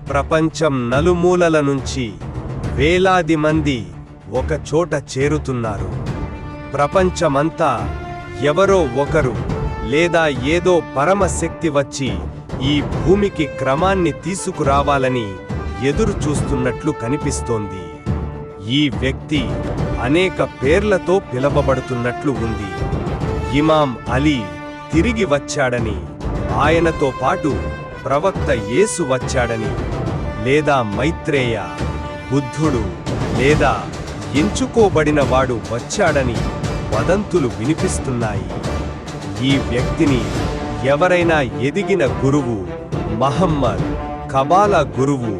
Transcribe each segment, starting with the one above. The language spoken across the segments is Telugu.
ప్రపంచం నలుమూలల నుంచి వేలాది మంది ఒక చోట చేరుతున్నారు. ప్రపంచమంతా ఎవరో ఒకరు లేదా ఏదో పరమశక్తి వచ్చి ఈ భూమికి క్రమాన్ని తీసుకురావాలని ఎదురు చూస్తున్నట్లు కనిపిస్తోంది. ఈ వ్యక్తి అనేక పేర్లతో పిలవబడుతున్నట్లు ఉంది. ఇమాం అలీ తిరిగి వచ్చాడని, ఆయనతో పాటు ప్రవక్త యేసు వచ్చాడని, లేదా మైత్రేయ, బుద్ధుడు లేదా ఎంచుకోబడిన వాడు వచ్చాడని వదంతులు వినిపిస్తున్నాయి. ఈ వ్యక్తిని ఎవరైనా ఎదిగిన గురువు మహమ్మద్, కబాలా గురువు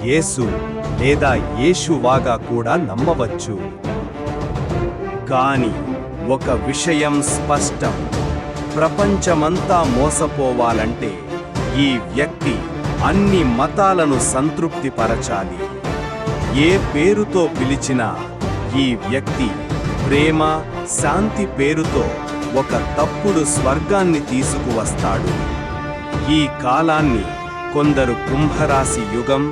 యేసు లేదా యేషువాగా కూడా నమ్మవచ్చు. కాని ఒక విషయం స్పష్టం: ప్రపంచమంతా మోసపోవాలంటే ఈ వ్యక్తి అన్ని మతాలను సంతృప్తిపరచాలి. ఏ పేరుతో పిలిచినా ఈ వ్యక్తి ప్రేమ, శాంతి పేరుతో ఒక తప్పుడు స్వర్గాన్ని తీసుకువస్తాడు. ఈ కాలాన్ని కొందరు కుంభరాశి యుగం,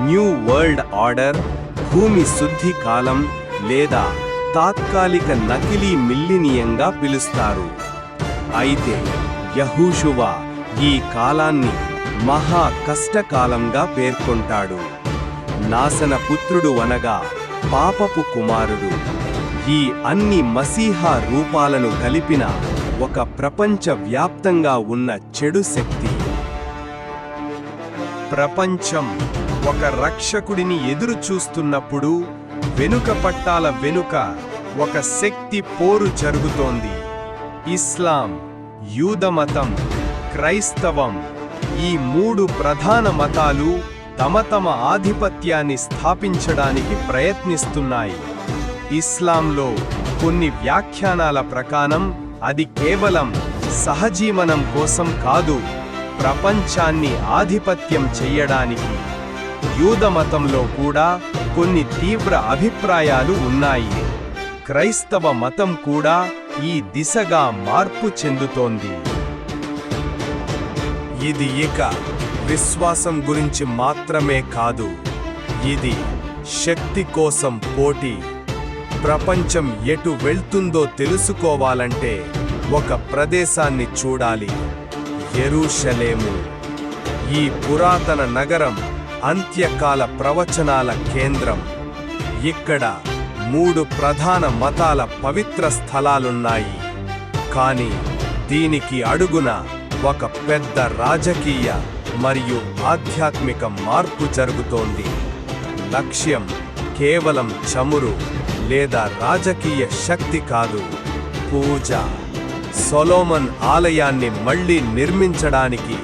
న్యూ వరల్డ్ ఆర్డర్, భూమి శుద్ధి కాలం లేదా తాత్కాలిక నకిలీ మిల్లినియంగా పిలుస్తారు. అయితే యెహోషువ ఈ కాలాన్ని మహా కష్టకాలంగా పేర్కొంటాడు. నాశన పుత్రుడు అనగా పాపపు కుమారుడు. ఈ అన్ని మసీహా రూపాలను కలిపిన ఒక ప్రపంచవ్యాప్తంగా ఉన్న చెడు శక్తి. ప్రపంచం ఒక రక్షకుడిని ఎదురు చూస్తున్నప్పుడు వెనుక పట్టాల వెనుక ఒక శక్తి పోరు జరుగుతోంది. ఇస్లాం, యూదమతం, క్రైస్తవం, ఈ మూడు ప్రధాన మతాలు తమ ఆధిపత్యాన్ని స్థాపించడానికి ప్రయత్నిస్తున్నాయి. ఇస్లాంలో కొన్ని వ్యాఖ్యానాల ప్రకారం అది కేవలం సహజీవనం కోసం కాదు, ప్రపంచాన్ని ఆధిపత్యం చెయ్యడానికి. యూదమతంలో కూడా కొన్ని తీవ్ర అభిప్రాయాలు ఉన్నాయి. క్రైస్తవ మతం కూడా ఈ దిశగా మార్పు చెందుతోంది. ఇది ఇక విశ్వాసం గురించి మాత్రమే కాదు, ఇది శక్తి కోసం పోటీ. ప్రపంచం ఎటు వెళ్తుందో తెలుసుకోవాలంటే ఒక ప్రదేశాన్ని చూడాలి: యెరూషలేము. ఈ పురాతన నగరం అంత్యకాల ప్రవచనాల కేంద్రం. ఇక్కడ 3 ప్రధాన మతాల పవిత్ర స్థలాలున్నాయి. కానీ దీనికి అడుగున ఒక పెద్ద రాజకీయ మరియు ఆధ్యాత్మిక మార్పు జరుగుతోంది. లక్ష్యం కేవలం చమురు లేదా రాజకీయ శక్తి కాదు, పూజ. సొలొమన్ ఆలయాన్ని మళ్లీ నిర్మించడానికి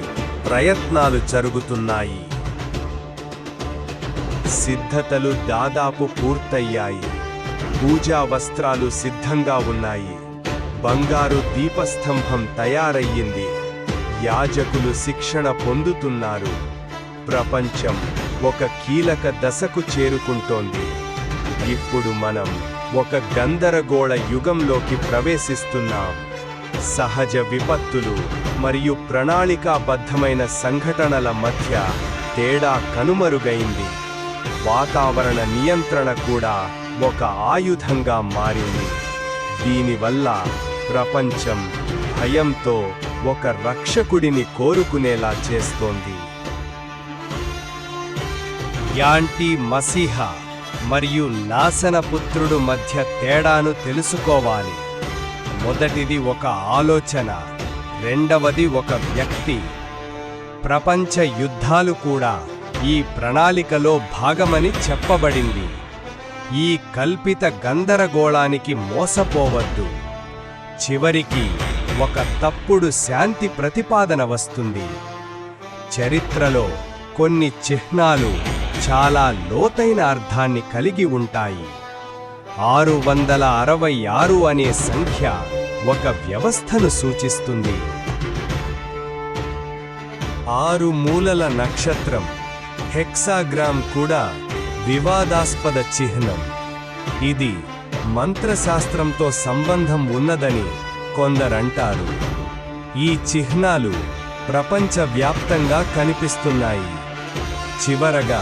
ప్రయత్నాలు జరుగుతున్నాయి. సిద్ధతలు దాదాపు పూర్తయ్యాయి. పూజా వస్త్రాలు సిద్ధంగా ఉన్నాయి. బంగారు దీపస్తంభం తయారయ్యింది. యాజకులు శిక్షణ పొందుతున్నారు. ప్రపంచం ఒక కీలక దశకు చేరుకుంటోంది. ఇప్పుడు మనం ఒక గందరగోళ యుగంలోకి ప్రవేశిస్తున్నాం. సహజ విపత్తులు మరియు ప్రణాళికాబద్ధమైన సంఘటనల మధ్య తేడా కనుమరుగైంది. వాతావరణ నియంత్రణ కూడా ఒక ఆయుధంగా మారింది. దీనివల్ల ప్రపంచం భయంతో ఒక రక్షకుడిని కోరుకునేలా చేస్తోంది. యాంటీ మసీహా మరియు నాశనపుత్రుడు మధ్య తేడాను తెలుసుకోవాలి. మొదటిది ఒక ఆలోచన, రెండవది ఒక వ్యక్తి. ప్రపంచ యుద్ధాలు కూడా ఈ ప్రణాళికలో భాగమని చెప్పబడింది. ఈ కల్పిత గందరగోళానికి మోసపోవద్దు. చివరికి ఒక తప్పుడు శాంతి ప్రతిపాదన వస్తుంది. చరిత్రలో కొన్ని చిహ్నాలు చాలా లోతైన అర్థాన్ని కలిగి ఉంటాయి. 666 అనే సంఖ్య ఒక వ్యవస్థను సూచిస్తుంది. 6 మూలల నక్షత్రం, హెక్సాగ్రామ్ కూడా వివాదాస్పద చిహ్నం. ఇది మంత్రశాస్త్రంతో సంబంధం ఉన్నదని కొందరంటారు. ఈ చిహ్నాలు ప్రపంచవ్యాప్తంగా కనిపిస్తున్నాయి. చివరగా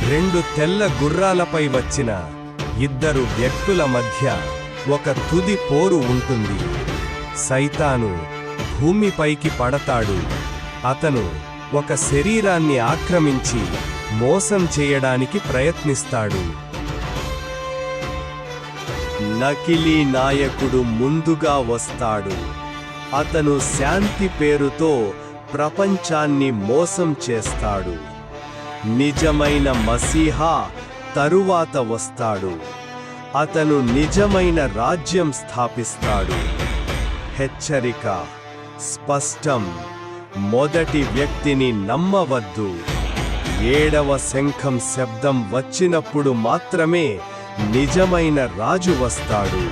2 తెల్ల గుర్రాలపై వచ్చిన 2 వ్యక్తుల మధ్య ఒక తుది పోరు ఉంటుంది. సైతాను భూమిపైకి పడతాడు. అతను ఒక శరీరాన్ని ఆక్రమించి మోసం చేయడానికి ప్రయత్నిస్తాడు. నకిలీ నాయకుడు ముందుగా వస్తాడు. అతను శాంతి పేరుతో ప్రపంచాన్ని మోసం చేస్తాడు. నిజమైన మసీహా తరువాత వస్తాడు. అతను నిజమైన రాజ్యం స్థాపిస్తాడు. హెచ్చరిక స్పష్టం: మొదటి వ్యక్తిని నమ్మవద్దు. 7వ శంఖం శబ్దం వచ్చినప్పుడు మాత్రమే నిజమైన రాజు వస్తాడు.